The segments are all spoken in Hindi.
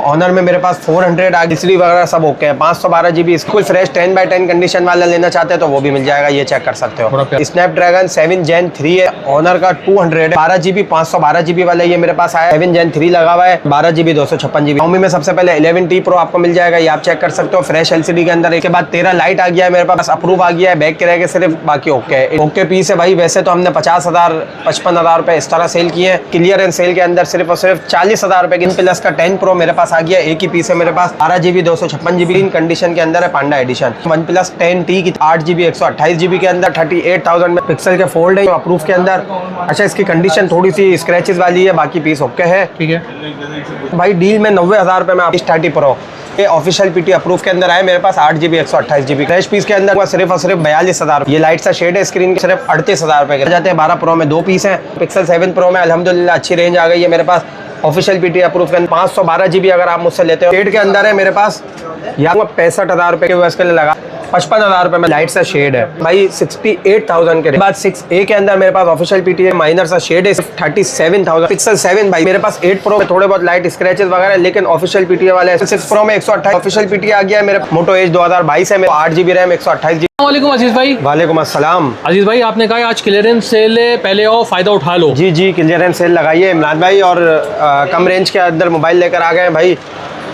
ऑनर में मेरे पास 400 एलसीडी वगैरह सब ओके है। 512 GB full fresh 10x10 condition वाला लेना चाहते हैं तो वो भी मिल जाएगा, ये चेक कर सकते हो। स्नैपड्रैगन 7 Gen 3 है, ऑनर का 200 12 GB 512 GB वाला ये मेरे पास आया। 7 Gen 3 लगा हुआ है, 12 GB 256 GB। Xiaomi में सबसे पहले 11T Pro आपको मिल जाएगा, ये आप चेक कर सकते हो फ्रेश एलसीडी के अंदर। इसके बाद 13 लाइट आ गया है मेरे पास, अप्रूव आ गया है, बैक के रह गए सिर्फ, बाकी ओके है। ओके पीस है भाई। वैसे तो हमने 50,000 55,000 रुपए इस तरह सेल किए हैं, क्लियरेंस सेल के अंदर सिर्फ और सिर्फ 40,000 रुपए की। प्लस का 10 Pro मेरे पास आ गया, एक ही पीस है मेरे पास, 12 GB 256 GB इन कंडीशन के अंदर है, पांडा एडिशन। OnePlus 10T की 8 GB 128 GB के अंदर 38,000 में पिक्सल के फोल्ड है, अप्रूव के अंदर। अच्छा, इसकी कंडीशन थोड़ी सी स्क्रैचेस वाली है, बाकी पीस ओके है। ठीक है भाई, डील में 90,000 रुपए में 30 Pro ये ऑफिशियल पीटी अप्रूव के अंदर आए मेरे पास, 8 GB 128 GB फ्रेश पीस के अंदर सिर्फ और सिर्फ 42,000। ये लाइट सा शेड है स्क्रीन के, सिर्फ 38,000 रुपए के जाते हैं। 12 Pro में 2 पीस हैं। पिक्सल 7 Pro में अल्हम्दुलिल्लाह अच्छी रेंज आ गई है मेरे पास, ऑफिशियल पीटी अप्रूव के अंदर 512 GB अगर आप मुझसे लेते हो। शेड के अंदर है मेरे पास, यहाँ 65,000 रुपए के वैसे लगा, 55,000 रुपए में लाइट सा शेड है भाई, 68,000 के बाद 6A के अंदर मेरे पास ऑफिशियल पीटी है, माइनर सा शेड है, 37,000। पिक्सल 7 भाई मेरे पास 8 Pro में थोड़े बहुत लाइट स्क्रैचेस वगैरह, लेकिन ऑफिशियल पीटी वाले 6 Pro में 128 ऑफिशियल पीटी आ गया है मेरे। मोटो एज 2022 है, 8 GB रैम 128 GB। वालेकुम अजीज भाई। वालेकुम अस्सलाम। अजीज भाई, आपने कहा आज क्लियरेंस सेल है, पहले आओ फायदा उठा लो। जी क्लियरेंस सेल लगाइए इमरान भाई, और कम रेंज के अंदर मोबाइल लेकर आ गए हैं भाई।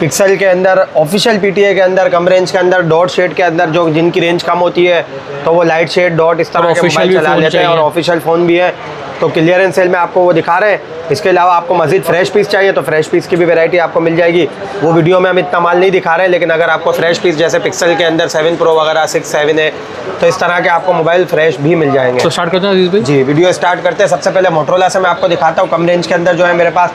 पिक्सल के अंदर ऑफिशियल पीटीए के अंदर कम रेंज के अंदर डॉट शेड के अंदर, जो जिनकी रेंज कम होती है तो वो लाइट शेड डॉट इस तरह के मोबाइल चला लेते हैं, और ऑफिशियल फ़ोन भी है, तो क्लियरेंस सेल में आपको वो दिखा रहे हैं। इसके अलावा आपको मज़ीद फ्रेश पीस चाहिए तो फ्रेश पीस की भी वैरायटी आपको मिल जाएगी। वो वीडियो में हम इतना माल नहीं दिखा रहे हैं, लेकिन अगर आपको फ्रेश पीस जैसे पिक्सल के अंदर 7 Pro वगैरह 6, 7 है, तो इस तरह के आपको मोबाइल फ्रेश भी मिल जाएंगे। तो स्टार्ट करते हैं अजीज भाई। जी, वीडियो स्टार्ट करते हैं। सबसे पहले मोटोरोला से मैं आपको दिखाता हूँ। कम रेंज के अंदर जो है मेरे पास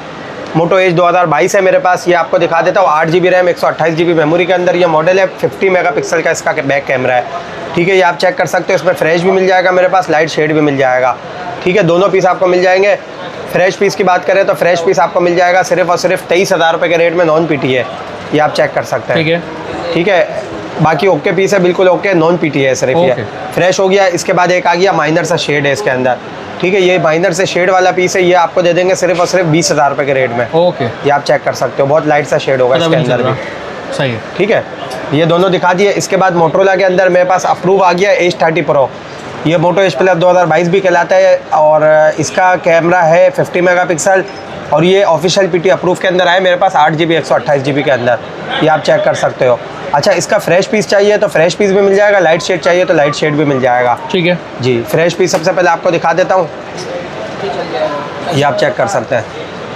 मोटो एज 2022 है मेरे पास, ये आपको दिखा देता हूँ। 8 GB रैम 128 GB मेमोरी के अंदर ये मॉडल है। 50 मेगापिक्सल का इसका बैक कैमरा है। ठीक है, ये आप चेक कर सकते हो। इसमें फ्रेश भी मिल जाएगा मेरे पास, लाइट शेड भी मिल जाएगा। ठीक है, दोनों पीस आपको मिल जाएंगे। फ्रेश पीस की बात करें तो फ्रेश पीस आपको मिल जाएगा सिर्फ और सिर्फ 23,000 रुपये के रेट में, नॉन पीटी है, ये आप चेक कर सकते हैं। ठीक है, बाकी ओके पीस है, बिल्कुल ओके, नॉन पीटी है सिर्फ ये फ्रेश हो गया। इसके बाद एक आ गया माइनर सा शेड है इसके अंदर। ठीक है, ये माइनर से शेड वाला पीस है, ये आपको दे देंगे सिर्फ और सिर्फ 20,000 रुपये के रेट में। ओके, ये आप चेक कर सकते हो, बहुत लाइट सा शेड होगा इसके अंदर भी। सही है। ठीक है, ये दोनों दिखा दिए। इसके बाद मोटोरोला के अंदर मेरे पास अप्रूव आ गया एज 30 Pro। ये मोटो एज प्लस 2022 भी कहलाता है, और इसका कैमरा है 50 मेगापिक्सल, और ये ऑफिशियल पीटी अप्रूव के अंदर आए मेरे पास 8 GB 128 GB के अंदर, ये आप चेक कर सकते हो। अच्छा, इसका फ्रेश पीस चाहिए तो फ्रेश पीस भी मिल जाएगा, लाइट शेड चाहिए तो लाइट शेड भी मिल जाएगा। ठीक है जी, फ्रेश पीस सबसे पहले आपको दिखा देता हूँ, ये आप चेक कर सकते हैं।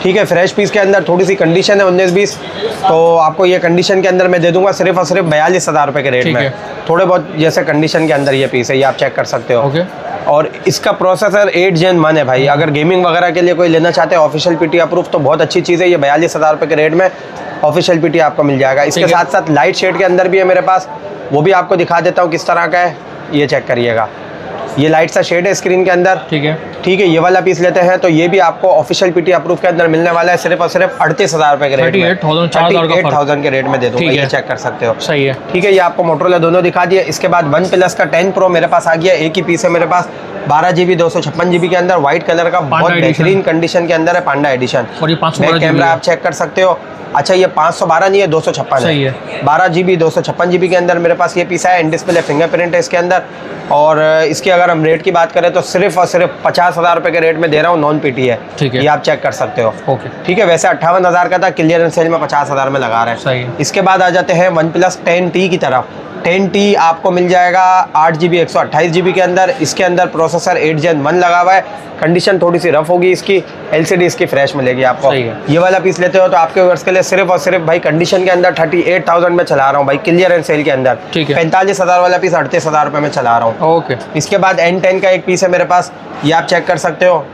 ठीक है, फ्रेश पीस के अंदर थोड़ी सी कंडीशन है 19-20, तो आपको ये कंडीशन के अंदर मैं दे दूंगा सिर्फ और सिर्फ 42,000 रुपये के रेट में। थोड़े बहुत जैसे कंडीशन के अंदर ये पीस है, ये आप चेक कर सकते हो। और इसका प्रोसेसर 8 Gen 1 है भाई। अगर गेमिंग वगैरह के लिए कोई लेना चाहते हैं ऑफिशियल पीटी अप्रूव, तो बहुत अच्छी चीज़ है। ये 42,000 रुपये के रेट में ऑफिशियल पीटी आपको मिल जाएगा। इसके साथ साथ लाइट शेड के अंदर भी है मेरे पास, वो भी आपको दिखा देता हूँ किस तरह का है, ये चेक करिएगा। ये लाइट सा शेड है स्क्रीन के अंदर। ठीक है, ये वाला पीस लेते हैं तो ये भी आपको ऑफिशियल पीटी अप्रूव के अंदर मिलने वाला है सिर्फ और सिर्फ 38,000 रुपये के रेट में, 38,000 के रेट में दे दूंगा, ये चेक कर सकते हो। सही है। ठीक है, ये आपको मोटोरोला दोनों दिखा दिए। इसके बाद OnePlus का 10 Pro मेरे पास आ गया, एक ही पीस है मेरे पास, 12 GB 256 GB के अंदर, व्हाइट कलर का, बहुत बेहतरीन कंडीशन के अंदर है, पांडा एडिशन। बैक कैमरा आप चेक कर सकते हो। अच्छा, ये 512 नहीं है, 256 है। 12 GB 256 GB के अंदर मेरे पास ये पीस है। इन डिस्प्ले फिंगरप्रिंट है इसके अंदर, और इसकी अगर हम रेट की बात करें तो सिर्फ और सिर्फ 50,000 रुपये के रेट में दे रहा हूँ, नॉन पीटी है। ठीक है, ये आप चेक कर सकते हो। ठीक है, वैसे 58,000 का था, क्लियरेंस सेल में 50,000 में लगा रहे हैं। सही है। इसके बाद आ जाते हैं OnePlus 10T की तरफ। 10T आपको मिल जाएगा 8 GB 128 GB के अंदर। इसके अंदर प्रोसेसर 8 Gen 1 लगा हुआ है। कंडीशन थोड़ी सी रफ होगी इसकी, एलसीडी इसकी फ्रेश मिलेगी आपको। ये वाला पीस लेते हो तो आपके व्यूअर्स के लिए सिर्फ और सिर्फ भाई कंडीशन के अंदर 38,000 में चला रहा हूँ भाई, क्लियरेंस सेल के अंदर। 45,000 वाला पीस 38,000 रुपये में चला रहा हूँ। ओके, इसके बाद N10 का एक पीस है मेरे पास, ये आप चेक कर सकते हो।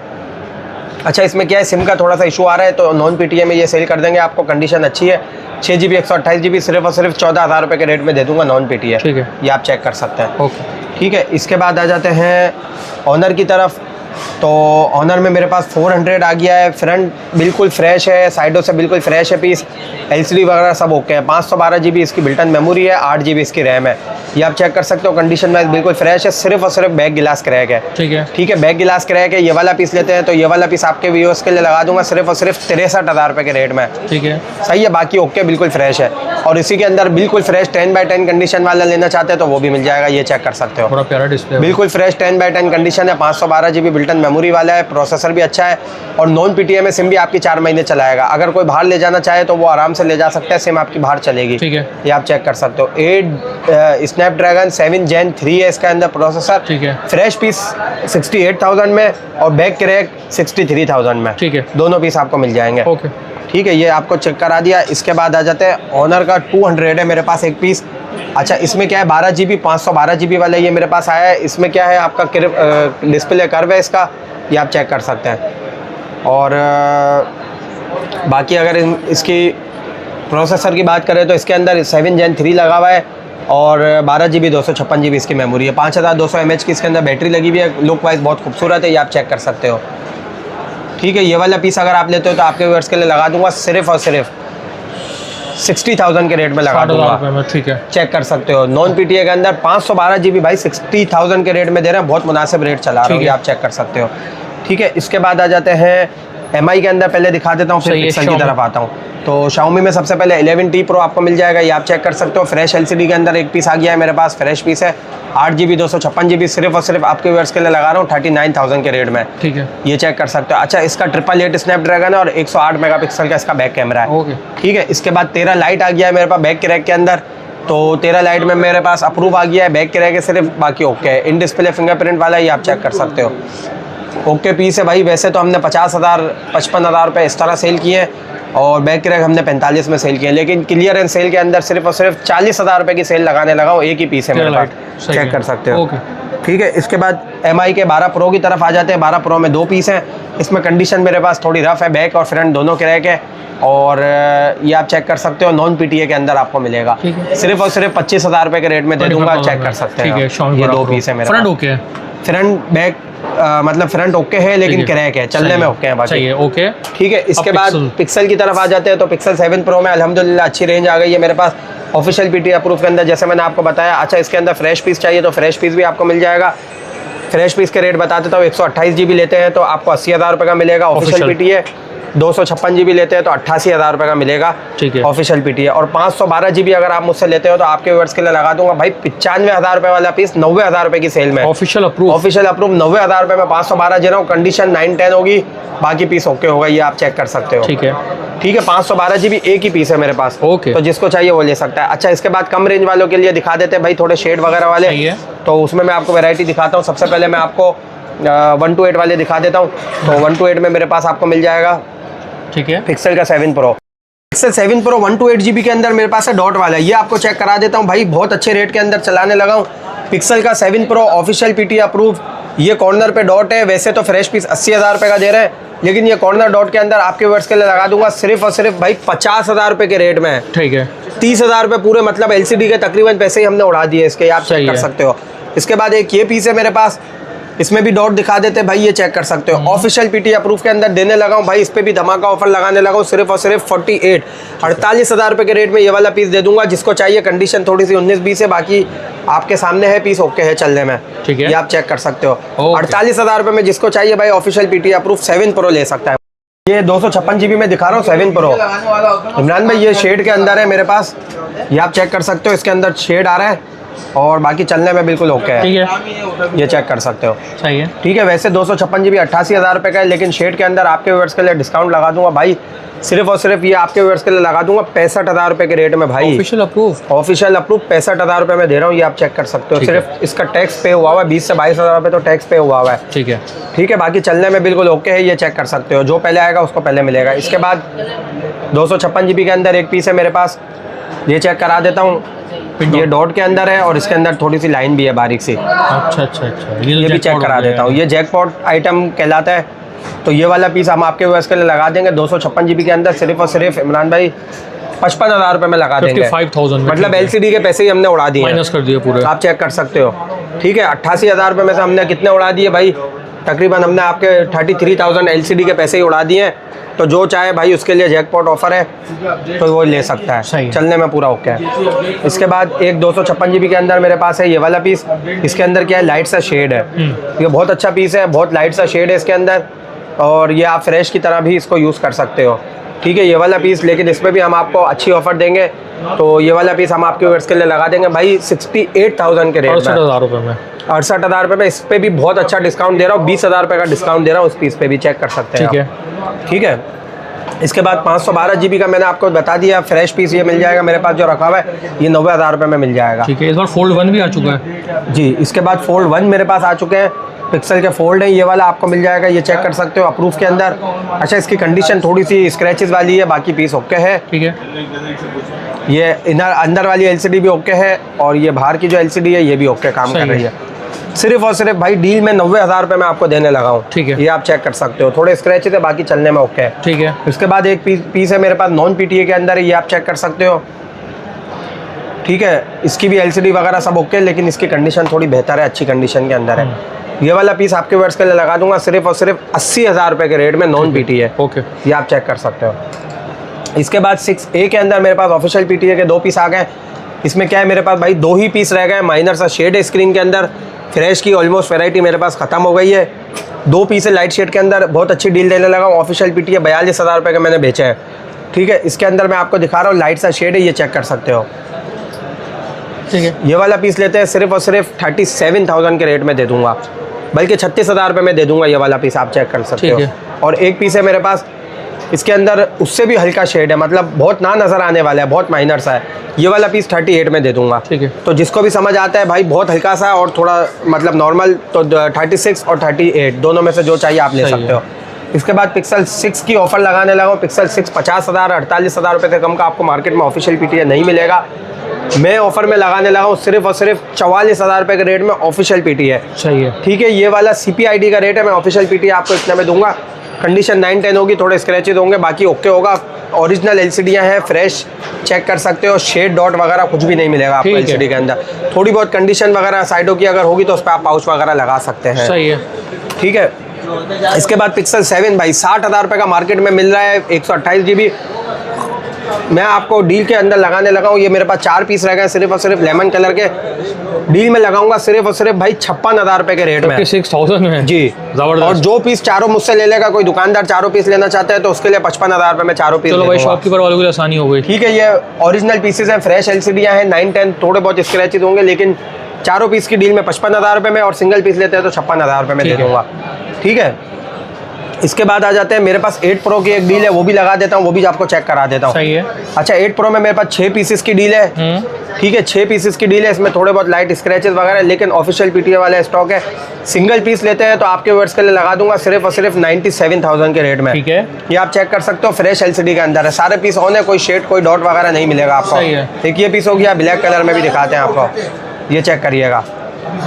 अच्छा, इसमें क्या है, सिम का थोड़ा सा इशू आ रहा है, तो नॉन पीटीए में ये सेल कर देंगे आपको, कंडीशन अच्छी है। 6 GB 128 GB सिर्फ और सिर्फ 14,000 रुपये के रेट में दे दूंगा, नॉन पीटीए। ठीक है, ये आप चेक कर सकते हैं। ओके, ठीक है। इसके बाद आ जाते हैं ऑनर की तरफ। तो ऑनर में मेरे पास 400 आ गया है। फ्रंट बिल्कुल फ्रेश है, साइडों से बिल्कुल फ्रेश है पीस, एलसीडी वगैरह सब ओके है। 512 GB इसकी बिल्टन मेमोरी है, 8 GB इसकी रैम है। ये आप चेक कर सकते हो, कंडीशन में बिल्कुल फ्रेश है, सिर्फ और सिर्फ बैक गिलास क्रैक है। ठीक है, ठीक है, बैक गिलास क्रैक है। ये वाला पीस लेते हैं तो ये वाला पीस आपके व्यूअर्स के लिए लगा दूंगा सिर्फ और सिर्फ 63,000 रुपये के रेट में। ठीक है, सही है, बाकी ओके बिल्कुल फ्रेश है। और इसी के अंदर बिल्कुल फ्रेश 10x10 कंडीशन वाला लेना चाहते हैं तो वो भी मिल जाएगा, ये चेक कर सकते हो। बड़ा प्यारा डिस्प्ले, बिल्कुल फ्रेश 10x10 कंडीशन है, 512 GB बिल्टन मेमोरी वाला है, प्रोसेसर भी अच्छा है और नॉन PTM सिम भी आपकी 4 महीने चलाएगा। अगर कोई बाहर ले जाना चाहे तो वो आराम से ले जा सकता है, सिम आपकी बाहर चलेगी। ठीक है, ये आप चेक कर सकते हो। 8 स्नैपड्रैगन 7 Gen 3 है इसका अंदर प्रोसेसर। ठीक है, फ्रेश पीस 68,000 में और बैक क्रैक 63,000 में। ठीक है, दोनों पीस आपको मिल जाएंगे। ओके, ठीक है, ये आपको चेक करा दिया। इसके बाद आ जाते हैं ऑनर का 200 है मेरे पास एक पीस। अच्छा, इसमें क्या है 12 GB 512 GB वाला ये मेरे पास आया है। इसमें क्या है आपका डिस्प्ले कर्व है इसका, ये आप चेक कर सकते हैं। और बाकी अगर इसकी प्रोसेसर की बात करें तो इसके अंदर 7 Gen 3 लगा हुआ है और 12 GB 256 GB इसकी मेमोरी है। 5200 mAh की इसके अंदर बैटरी लगी हुई है। लुक वाइज बहुत खूबसूरत है, ये आप चेक कर सकते हो। ठीक है, ये वाला पीस अगर आप लेते हो तो आपके व्यूअर्स के लिए लगा दूंगा सिर्फ और सिर्फ 60,000 के रेट में लगा दूंगा। ठीक है, चेक कर सकते हो। नॉन PTA के अंदर 512 GB भाई 60,000 के रेट में दे रहे हैं, बहुत मुनासिब रेट चला रहा हूँ, ये आप चेक कर सकते हो। ठीक है, इसके बाद आ जाते हैं MI के अंदर, पहले दिखा देता हूँ फिर पिक्सल की तरफ आता हूँ। तो Xiaomi में सबसे पहले 11T Pro आपको मिल जाएगा, ये आप चेक कर सकते हो। फ्रेश LCD के अंदर एक पीस आ गया है मेरे पास, फ्रेश पीस है, 8 GB 256 GB सिर्फ और सिर्फ आपके व्यूअर्स के लिए लगा रहा हूँ 39,000 के रेट में। ठीक है, ये चेक कर सकते हो। अच्छा, इसका 888 स्नैपड्रैगन है और 108 मेगापिक्सल का इसका बैक कैमरा है। ओके, ठीक है, इसके बाद 13 लाइट आ गया है मेरे पास बैक क्रैक के अंदर। तो 13 लाइट में मेरे पास अप्रूव आ गया है, बैक क्रैक है सिर्फ, बाकी ओके है। इन डिस्प्ले फिंगरप्रिंट वाला, ये आप चेक कर सकते हो। ओके पीस है भाई। वैसे तो हमने 50,000 55,000 रुपये इस तरह सेल किए हैं और बैक क्रैक हमने 45 में सेल किए, लेकिन क्लियरेंस सेल के अंदर सिर्फ और सिर्फ 40,000 रुपये की सेल लगाने लगा हूँ। एक ही पीस है मेरे पास, चेक कर सकते हो। ठीक है, इसके बाद MI के 12 Pro की तरफ आ जाते हैं। 12 Pro में 2 पीस हैं। इसमें कंडीशन मेरे पास थोड़ी रफ है, बैक और फ्रंट दोनों क्रैक है और ये आप चेक कर सकते हो। नॉन PTA के अंदर आपको मिलेगा, सिर्फ और सिर्फ 25,000 रुपये के रेट में दे दूंगा, चेक कर सकते हैं। ये 2 पीस है मेरे पास। फ्रंट ओके है, फ्रंट बैक मतलब फ्रंट ओके है लेकिन क्रैक है, चलने में ओके है बाकी। ओके, ठीक है, इसके बाद पिक्सल की तरफ आ जाते हैं। तो पिक्सल 7 Pro में अल्हम्दुलिल्लाह अच्छी रेंज आ गई है मेरे पास, ऑफिशियल PTA अप्रूव के अंदर, जैसे मैंने आपको बताया। अच्छा, इसके अंदर फ्रेश पीस चाहिए तो फ्रेश पीस भी आपको मिल जाएगा। फ्रेश पीस के रेट बता देता हूँ। 128 GB लेते हैं तो आपको 80,000 रुपये का मिलेगा ऑफिशियल PTA। 256 GB लेते हैं तो 88,000 रुपये का मिलेगा, ठीक है, ऑफिशियल PTA। और 512 GB अगर आप मुझसे लेते हो तो आपके व्यूअर्स के लिए लगा दूंगा भाई 95,000 रुपये वाला पीस 90,000 रुपये की सेल में, ऑफिशियल अप्रूव 90,000 रुपये में 512 दे रहा हूँ। कंडीशन 9-10 होगी, बाकी पीस ओके होगा, ये आप चेक कर सकते हो। ठीक है, 512 GB एक ही पीस है मेरे पास, ओके, तो जिसको चाहिए वो ले सकता है। अच्छा, इसके बाद कम रेंज वालों के लिए दिखा देते हैं भाई थोड़े शेड वगैरह वाले, तो उसमें मैं आपको वैरायटी दिखाता हूँ। सबसे पहले मैं आपको 128 वाले दिखा देता हूँ। तो 128 में मेरे पास आपको मिल जाएगा, ठीक है, पिक्सल का 7 Pro। पिक्सल 7 Pro 128 GB के अंदर मेरे पास है, डॉट वाला। ये आपको चेक करा देता हूँ भाई, बहुत अच्छे रेट के अंदर चलाने लगा हूँ। पिक्सल का 7 Pro ऑफिशियल PTA अप्रूव। ये कॉर्नर पे डॉट है, वैसे तो फ्रेश पीस 80,000 रुपये का दे रहे हैं, लेकिन ये कॉर्नर डॉट के अंदर आपके वर्ड्स के लिए लगा दूंगा सिर्फ और सिर्फ भाई 50,000 रुपये के रेट में। ठीक है, 30,000 रुपये पूरे, मतलब LCD के तकरीबन पैसे ही हमने उड़ा दिए इसके, आप चेक कर सकते हो। इसके बाद एक ये पीस है मेरे पास, इसमें भी डॉट दिखा देते हैं भाई, ये चेक कर सकते हो। ऑफिशियल PTA अप्रूव के अंदर देने लगा हूँ भाई, इस पे भी धमाका ऑफर लगाने लगा हूँ सिर्फ और सिर्फ 48,000 रुपये के रेट में ये वाला पीस दे दूंगा। जिसको चाहिए, कंडीशन थोड़ी सी 19-20 है, बाकी आपके सामने है, पीस ओके है चलने में, ठीक है, ये आप चेक कर सकते हो। 48,000 रुपये में जिसको चाहिए भाई ऑफिशियल PTA अप्रूव 7 Pro ले सकता है। ये 256 GB में दिखा रहा हूँ 7 Pro। इमरान भाई ये शेड के अंदर है मेरे पास, ये आप चेक कर सकते हो, इसके अंदर शेड आ रहा है और बाकी चलने में बिल्कुल ओके है, ठीक है, ये चेक कर सकते हो। सही है, ठीक है। वैसे 256 GB 88,000 रुपये का है, लेकिन शेड के अंदर आपके व्यूअर्स के लिए डिस्काउंट लगा दूंगा भाई, सिर्फ और सिर्फ ये आपके व्यूअर्स के लिए लगा दूंगा 65,000 रुपये के रेट में भाई, ऑफिशियल अप्रूव 65,000 रुपये में दे रहा हूँ, ये आप चेक कर सकते हो। सिर्फ इसका टैक्स पे हुआ हुआ है, 20 से 22,000 रुपये तो टैक्स पे हुआ हुआ है, ठीक है, ठीक है। बाकी चलने में बिल्कुल ओके है, ये चेक कर सकते हो। जो पहले आएगा उसको पहले मिलेगा। इसके बाद 256 GB के अंदर एक पीस है मेरे पास, ये चेक करा देता हूँ। ये डॉट के अंदर है और इसके अंदर थोड़ी सी लाइन भी है बारीक सी। अच्छा, ये भी चेक करा देता हूँ। ये जैकपॉट आइटम कहलाता है, तो ये वाला पीस हम आपके व्यूअर्स के लिए लगा देंगे 256 GB के अंदर सिर्फ और सिर्फ इमरान भाई 55,000 रुपये में लगा देंगे, 55,000, मतलब LCD के पैसे ही हमने उड़ा दिए, माइनस कर दिए पूरे, आप चेक कर सकते हो। ठीक है, 88,000 रुपये में से हमने कितने उड़ा दिए भाई, तकरीबन हमने आपके 33,000 LCD के पैसे ही उड़ा दिए हैं। तो जो चाहे भाई उसके लिए जैकपॉट ऑफर है, तो वो ले सकता सही है, है। चलने में पूरा ओके है। इसके बाद एक 256 GB के अंदर मेरे पास है ये वाला पीस। इसके अंदर क्या है, लाइट सा शेड है। ये बहुत अच्छा पीस है, बहुत लाइट सा शेड है इसके अंदर, और ये आप फ्रेश की तरह भी इसको यूज़ कर सकते हो। ठीक है, ये वाला पीस, लेकिन इसमें भी हम आपको अच्छी ऑफर देंगे। तो ये वाला पीस हम आपके व्यूअर्स के लिए लगा देंगे भाई 68,000 के रेट में, 68,000 रुपये में। 68,000 रुपये में। इस पे भी बहुत अच्छा डिस्काउंट दे रहा हूँ, 20,000 रुपये का डिस्काउंट दे रहा हूँ उस पीस पे भी, चेक कर सकते हैं ठीक आप। है। ठीक है, इसके बाद 512 GB का मैंने आपको बता दिया, फ्रेश पीस ये मिल जाएगा मेरे पास जो रखा हुआ है, ये 90,000 रुपये में मिल जाएगा। ठीक है, इस बार फोल्ड 1 भी आ चुका है। जी, इसके बाद फोल्ड 1 मेरे पास आ चुके हैं, पिक्सल के फोल्ड है, ये वाला आपको मिल जाएगा, ये चेक कर सकते हो अप्रूव के अंदर। अच्छा, इसकी कंडीशन थोड़ी सी स्क्रैचेस वाली है, बाकी पीस ओके है। ठीक है, ये इनर अंदर वाली LCD भी ओके है, और ये बाहर की जो LCD है ये भी ओके काम कर सही रही है। है। सिर्फ और सिर्फ भाई डील में 90,000 रुपये में आपको देने लगा हूँ। ठीक है। ये आप चेक कर सकते हो, थोड़े स्क्रैचेस है, बाकी चलने में ओके है। ठीक है। उसके बाद एक पीस है मेरे पास नॉन PTA के अंदर, ये आप चेक कर सकते हो। ठीक है, इसकी भी LCD वगैरह सब ओके, लेकिन इसकी कंडीशन थोड़ी बेहतर है, अच्छी कंडीशन के अंदर है। ये वाला पीस आपके वर्ड्स के लिए लगा दूंगा सिर्फ और सिर्फ 80,000 रुपये के रेट में, नॉन PTA। ओके, ये आप चेक कर सकते हो। इसके बाद 6A के अंदर मेरे पास ऑफिशियल PTA के 2 पीस आ गए। इसमें क्या है, मेरे पास भाई 2 ही पीस रह गए, माइनर सा शेड है स्क्रीन के अंदर। फ्रेश की ऑलमोस्ट वैरायटी मेरे पास ख़त्म हो गई है। 2 पीस है लाइट शेड के अंदर, बहुत अच्छी डील देने लगा हूँ। ऑफिशियल PTA 42,000 रुपये का मैंने बेचा है। ठीक है, इसके अंदर मैं आपको दिखा रहा हूँ, लाइट सा शेड है, ये चेक कर सकते हो। ठीक है। ये वाला पीस लेते हैं सिर्फ और सिर्फ 37,000 के रेट में दे दूंगा, बल्कि 36,000 रुपये में दे दूंगा। ये वाला पीस आप चेक कर सकते हो। ठीक है। और एक पीस है मेरे पास, इसके अंदर उससे भी हल्का शेड है, मतलब बहुत ना नज़र आने वाला है, बहुत माइनर सा है। ये वाला पीस 38 में दे दूंगा। ठीक है। तो जिसको भी समझ आता है भाई, बहुत हल्का सा और थोड़ा मतलब नॉर्मल, तो 36 और 38 दोनों में से जो चाहिए आप ले सही सकते है। हो। इसके बाद पिक्सल 6 की ऑफर लगाने लगा हूँ। पिक्सल 6 50,000 48,000 रुपये से कम का आपको मार्केट में ऑफिशियल PTA नहीं मिलेगा। मैं ऑफर में लगाने लगा हूँ सिर्फ और सिर्फ 44,000 रुपये के रेट में ऑफिशियल PTA। सही है। ठीक है, ये वाला CPID का रेट है, मैं ऑफिशियल PTA आपको इतने में दूंगा। कंडीशन 9-10 होगी, थोड़े स्क्रैचेज होंगे, बाकी ओके होगा। ओरिजिनल LCD हैं, फ्रेश, चेक कर सकते हो। शेड डॉट वगैरह कुछ भी नहीं मिलेगा आपको ठीक है। LCD के अंदर। थोड़ी बहुत कंडीशन वगैरह साइडों की अगर होगी तो उस पर आप पाउच वगैरह लगा सकते हैं। सही है। ठीक है, इसके बाद पिक्सल 7 भाई 60,000 रुपये का मार्केट में मिल रहा है, 128 GB। मैं आपको डील के अंदर लगाने लगा हूँ। ये मेरे पास 4 पीस रह गए सिर्फ और सिर्फ लेमन कलर के। डील में लगाऊंगा सिर्फ और सिर्फ भाई 56,000 रुपये के रेट में। 56,000 में जी, जबरदस्त। और जो पीस चारों मुझसे ले लेगा, कोई दुकानदार चारों पीस लेना चाहता है तो उसके लिए 55,000 रुपये में चारों पीस। चलो भाई, शॉपकीपर वालों के लिए आसानी हो गई। ठीक है, ये ओरिजिनल पीसेस हैं, फ्रेश LCD हैं, 9-10, थोड़े बहुत स्क्रैचेज होंगे, लेकिन चारों पीस की डील में 55,000 रुपये में, और सिंगल पीस लेते हैं तो 56,000 रुपये में दे दूंगा। ठीक है, इसके बाद आ जाते हैं मेरे पास 8 Pro की एक डील है, वो भी लगा देता हूँ, वो भी आपको चेक करा देता हूँ। सही है। अच्छा, 8 Pro में मेरे पास 6 पीसेस की डील है। ठीक है, 6 पीसेस की डील है, इसमें थोड़े बहुत लाइट स्क्रैचेस वगैरह, लेकिन ऑफिशियल PTA वाला स्टॉक है। सिंगल पीस लेते हैं तो आपके वर्ड्स के लिए लगा दूंगा सिर्फ और सिर्फ 97,000 के रेट में। ठीक है। ये आप चेक कर सकते हो, फ्रेश LCD के अंदर है, सारे पीस ऑन है, कोई शेड कोई डॉट वगैरह नहीं मिलेगा आपको। सही है। एक ये पीस हो गया, ब्लैक कलर में भी दिखाते हैं आपको, ये चेक करिएगा,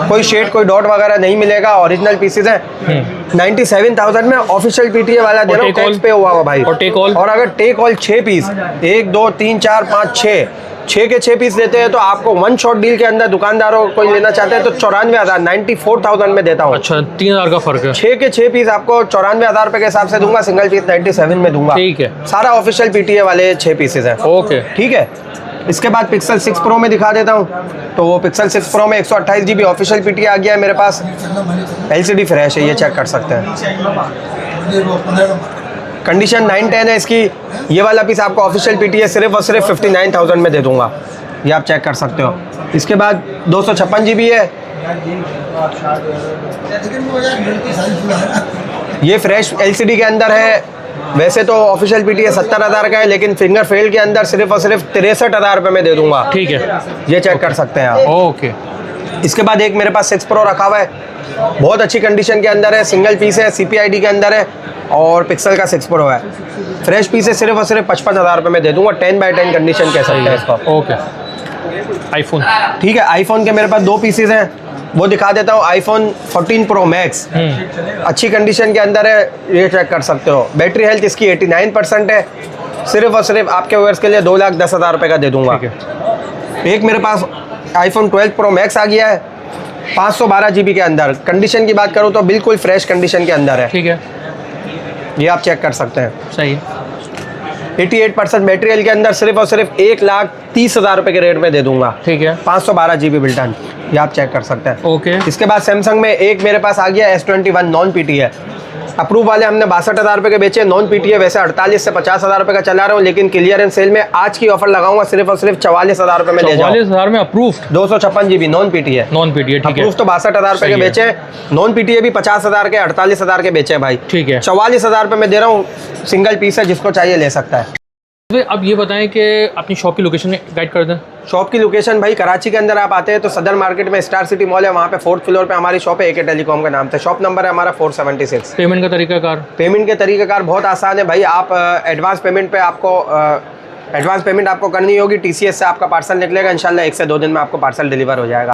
कोई शेड कोई डॉट वगैरह नहीं मिलेगा, ओरिजिनल पीसेस हैं। 97,000 में ऑफिशियल PTA वाला दे रहा हूँ, टैक्स पे हुआ भाई। और टेक ऑल, और अगर टेक ऑल 6 पीस, 1 2 3 4 5 6 के 6 पीस लेते हैं तो आपको वन शॉट डील के अंदर दुकानदारों कोई लेना चाहते हैं तो 94,000 94,000 में देता हूँ। अच्छा, 3,000 का फर्क है। 6 के 6 पीस आपको 94,000 रुपये के हिसाब से दूंगा, सिंगल पीस 97 में दूंगा। ठीक है। सारा ऑफिशियल PTA वाले 6 पीसेस हैं। ओके। ठीक है, इसके बाद पिक्सल 6 Pro में दिखा देता हूँ। तो वो पिक्सल 6 Pro में 128 GB ऑफिशियल PTA आ गया है मेरे पास, LCD फ्रेश है, ये चेक कर सकते हैं। कंडीशन 9-10 है इसकी। ये वाला पीस आपको ऑफिशियल PTA सिर्फ और सिर्फ 59,000 में दे दूंगा, ये आप चेक कर सकते हो। इसके बाद 256 GB है, ये फ्रेश LCD के अंदर है। वैसे तो ऑफिशियल PTA 70,000 का है, लेकिन फिंगर फेल के अंदर सिर्फ और सिर्फ 63,000 रुपये में दे दूंगा। ठीक है, ये चेक कर सकते हैं आप। ओके। इसके बाद एक मेरे पास 6 Pro रखा हुआ है, बहुत अच्छी कंडीशन के अंदर है, सिंगल पीस है, CPID के अंदर है, और पिक्सल का 6 Pro है। फ्रेश पीस है, सिर्फ और सिर्फ 55,000 रुपये में दे दूंगा, 10/10 कंडीशन कह सकते हैं इसको। ओके। आईफोन, ठीक है, आईफोन के मेरे पास 2 पीसेज हैं, वो दिखा देता हूँ। आईफोन 14 Pro Max अच्छी कंडीशन के अंदर है, ये चेक कर सकते हो। बैटरी हेल्थ इसकी 89% है, सिर्फ और सिर्फ आपके व्यूअर्स के लिए 2,10,000 रुपये का दे दूंगा। ठीक है। एक मेरे पास आईफोन 12 Pro Max आ गया है, 512 GB के अंदर। कंडीशन की बात करूँ तो बिल्कुल फ्रेश कंडीशन के अंदर है। ठीक है, ये आप चेक कर सकते हैं। सही है। 88% मटेरियल के अंदर सिर्फ और सिर्फ 1,30,000 रुपये के रेट में दे दूंगा। ठीक है, 512 GB बिल्टन, ये आप चेक कर सकते हैं। ओके। इसके बाद सैमसंग में एक मेरे पास आ गया S21 नॉन पीटी है। अप्रूव वाले हमने 62,000 रुपये के बेचे, नॉन पीटी है वैसे 48 से 50,000 रुपये का चला रहा हूँ, लेकिन क्लियरेंस सेल में आज की ऑफर लगाऊंगा सिर्फ और सिर्फ 44,000 रुपये में ले जाओ। 44,000 में अप्रूव्ड 256 GB नॉन पीटी है। नॉन पीटी है, ठीक है। अप्रूव तो 62,000 रुपये के सही है। बेचे, नॉन पीटी है भी 50,000 के 48,000 के बेचे भाई। ठीक है। 44,000 रुपये में दे रहा हूँ, सिंगल पीस है, जिसको चाहिए ले सकता है। तो अब ये बताएं कि अपनी शॉप की लोकेशन गाइड कर दें। शॉप की लोकेशन भाई कराची के अंदर आप आते हैं तो सदर मार्केट में स्टार सिटी मॉल है, वहाँ पे 4th फ्लोर पे हमारी शॉप है, AK टेलीकॉम के नाम से। शॉप नंबर है हमारा 476। पेमेंट का तरीकाकार? पेमेंट के तरीक़ाकार बहुत आसान है भाई। आप एडवांस पेमेंट पे आपको एडवांस पेमेंट आपको करनी होगी। TCS से आपका पार्सल निकलेगा, इंशाल्लाह 1 से 2 दिन में आपको पार्सल डिलीवर हो जाएगा।